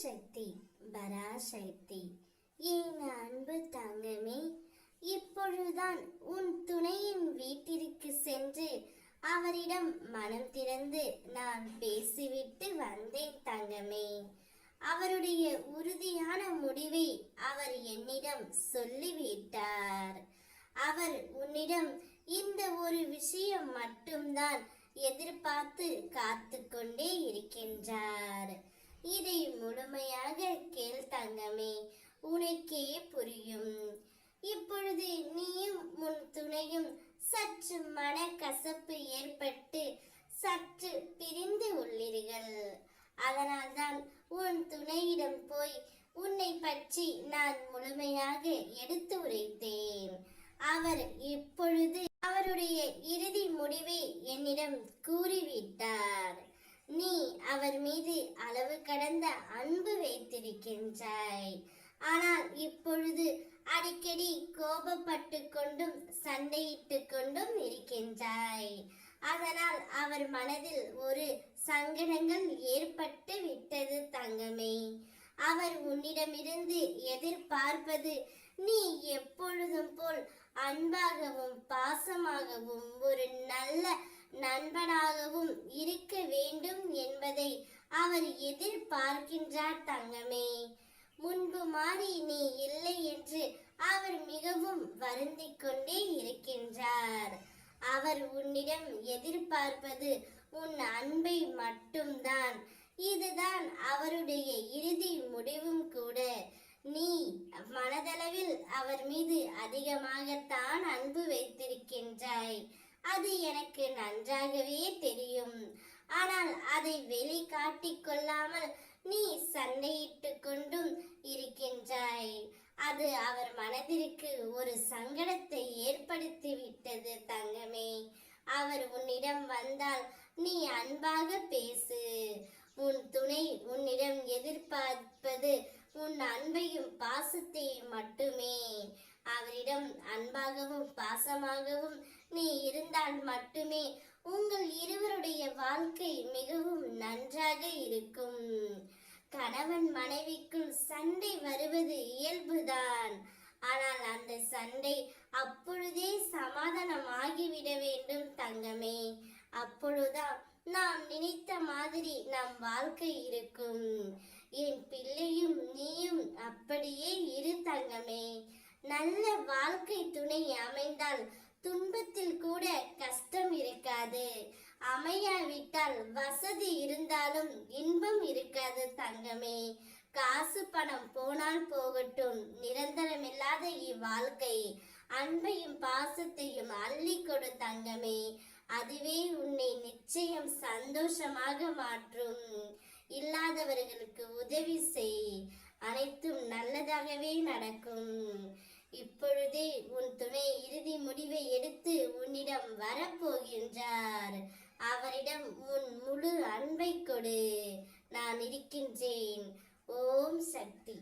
சக்தி பராசக்தி. என் அன்பு தங்கமே, இப்பொழுதுதான் உன் துணையின் வீட்டிற்கு சென்று அவரிடம் மனம் திறந்து நான் பேசிவிட்டு வந்தேன் தங்கமே. அவருடைய உறுதியான முடிவை அவர் என்னிடம் சொல்லிவிட்டார். அவர் உன்னிடம் இந்த ஒரு விஷயம் மட்டும்தான் எதிர்பார்த்து காத்து கொண்டே இருக்கின்றார். இதை முழுமையாக கேள் தங்கமே, உனக்கே புரியும். இப்பொழுது நீயும் உன் துணையும் சற்று மன கசப்பு ஏற்பட்டு சற்று பிரிந்து உள்ளீர்கள். அதனால்தான் உன் துணையிடம் போய் உன்னை பற்றி நான் முழுமையாக எடுத்து உரைத்தேன். அவர் இப்பொழுது அவருடைய இறுதி முடிவை என்னிடம் கூறிவிட்டார். நீ அவர் மீது அளவு கடந்த அன்பு வைத்திருக்கின்றாய். ஆனால் இப்பொழுது அடிக்கடி கோபப்பட்டு கொண்டும் சண்டையிட்டு கொண்டும் இருக்கின்றாய். அதனால் அவர் மனதில் ஒரு சங்கடங்கள் ஏற்பட்டு விட்டது தங்கமே. அவர் உன்னிடமிருந்து எதிர்பார்ப்பது நீ எப்பொழுதும் போல் அன்பாகவும் பாசமாகவும் ஒரு நல்ல நண்பனாகவும் இருக்க வேண்டும் என்பதை அவர் எதிர்பார்க்கின்றார் தங்கமே. முன்பு மாறி நீ இல்லை என்று அவர் மிகவும் வருந்திக் கொண்டே இருக்கின்றார். அவர் உன்னிடம் எதிர்பார்ப்பது உன் அன்பை மட்டும்தான். இதுதான் அவருடைய இறுதி முடிவும் கூட. நீ மனதளவில் அவர் மீது அதிகமாகத்தான் அன்பு வைத்திருக்கின்றாய். அது எனக்கு நன்றாகவே தெரியும். ஆனால் அதை வெளிக்காட்டிக் கொள்ளாமல் நீ சண்டையிட்டு கொண்டும் இருக்கின்றாய். அது அவர் மனதிற்கு ஒரு சங்கடத்தை ஏற்படுத்தி விட்டது தங்கமே. அவர் உன்னிடம் வந்தால் நீ அன்பாக பேசு. உன் துணை உன்னிடம் எதிர்பார்ப்பது உன் அன்பையும் பாசத்தையும் மட்டுமே. அவரிடம் அன்பாகவும் பாசமாகவும் நீ இருந்தால் மட்டுமே உங்கள் இருவருடைய வாழ்க்கை மிகவும் நன்றாக இருக்கும். கணவன் மனைவிக்குள் சண்டை வருவது இயல்புதான். ஆனால் அந்த சண்டை அப்பொழுதே சமாதானமாகிவிட வேண்டும் தங்கமே. அப்பொழுதுதான் நாம் நினைத்த மாதிரி நம் வாழ்க்கை இருக்கும். என் பிள்ளையும் நீயும் அப்படியே இரு தங்கமே. நல்ல வாழ்க்கை துணை அமைந்தால் துன்பத்தில் கூட கஷ்டம் இருக்காது. அமையாவிட்டால் வசதி இருந்தாலும் இன்பம் இருக்காது தங்கமே. காசு பணம் போனால் போகட்டும், நிரந்தரமில்லாத இவ்வாழ்க்கை அன்பையும் பாசத்தையும் அள்ளி கொடு தங்கமே. அதுவே உன்னை நிச்சயம் சந்தோஷமாக மாற்றும். இல்லாதவர்களுக்கு உதவி செய், அனைத்தும் நல்லதாகவே நடக்கும். இப்பொழுதே உன் துணை இறுதி முடிவை எடுத்து உன்னிடம் வரப்போகின்றார். அவரிடம் உன் முழு அன்பை கொடு. நான் இருக்கின்றேன். ஓம் சக்தி.